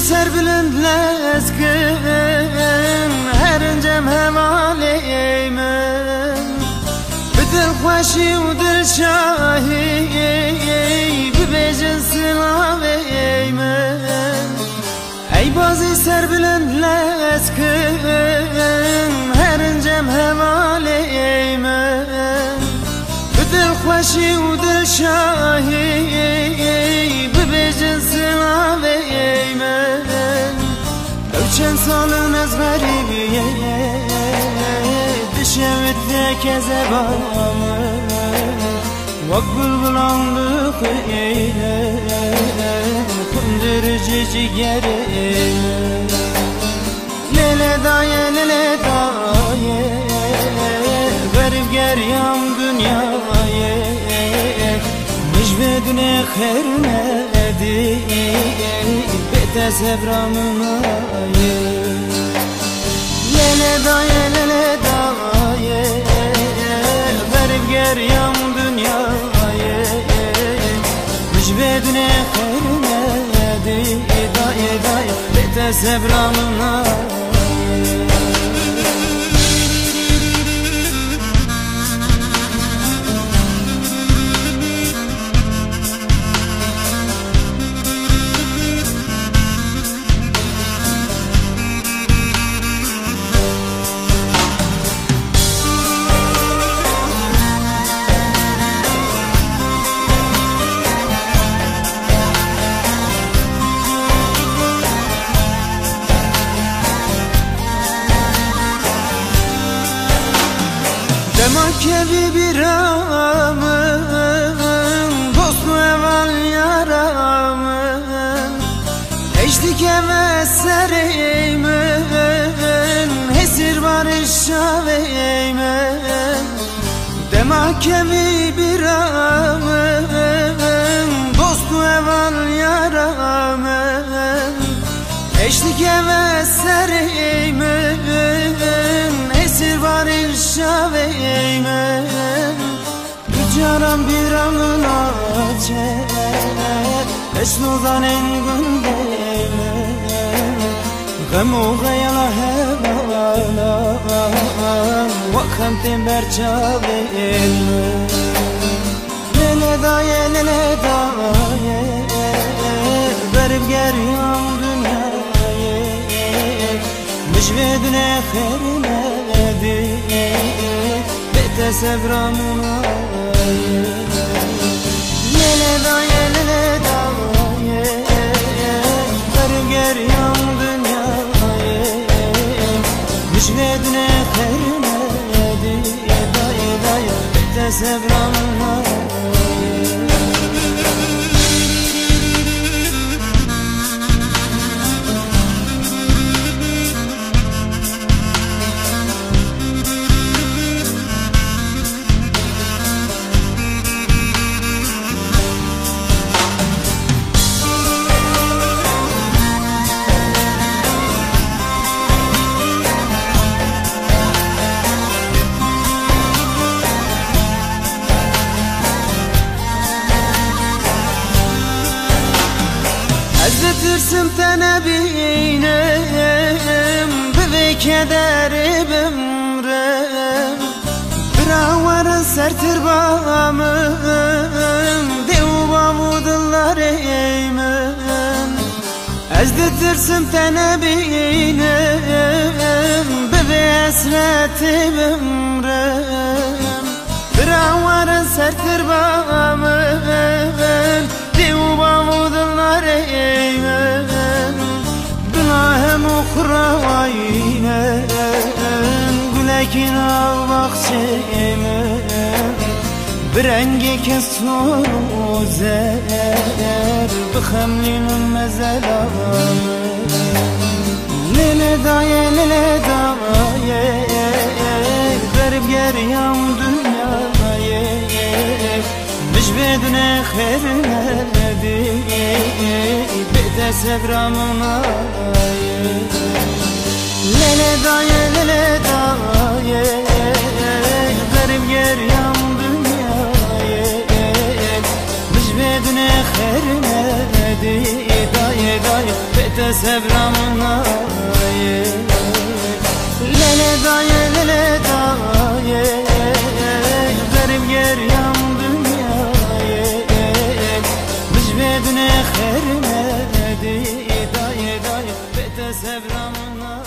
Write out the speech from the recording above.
سر بلند لسکن هر انجام حوالی من بدل خوشی و دل شاهی ببیجن سلاوی من ای بازی سر بلند لسکن هر انجام حوالی من بدل خوشی و دل شاهی ببیجن سلاوی من چند سالن از غریبیه دشمت که زبانم وقت بلبلان بخیله کندرجی جگره لیله دایه غریب گریم dünyayı مش بدون خیر ندی بته سبرامم لیله دایه غریب گریم dünyayı مش بدون خیر ندی دایه بته سبرامم Demek ki bir amın dostu evvel yaramın eşlik eveserimin hesir barış şaveymin Demek ki bir amın dostu evvel yaramın eşlik eveserimin hesir barış şaveymin Ücaram bir amın açer Eşnuzan en gündeymin Gemu gayala hevala Vakam tember çaveymin Lele daye Garip geriyam dünyayı Müşvedüne khairine بته سبرامم لیله دایه غریب گریم dünyayı مش بدون خیر ندی دایه بته سبرامم Tırsım tenebinem Bıvı kederi bimrem Bravarın sertir bağımım Dev bavudullar eymen Ezde tırsım tenebinem Bıvı esreti bimrem Bravarın sertir bağımım Dev bavudullar eymen Günahım uğraynen Gülekin almak şeymen Bir rengi kesur uzer Bıxemlinin mezelamı Lele daye Garip geriyam dünyayı Mş bedune khair ندی بته سبرامم لیله دایه غریب گریم dünyayı مش بدون خيرنا دي داي داي بتسبرمنا لا لا داي لا لا داي غريب يريم دنيا مش بدون خيرنا دي داي داي بتسبرمنا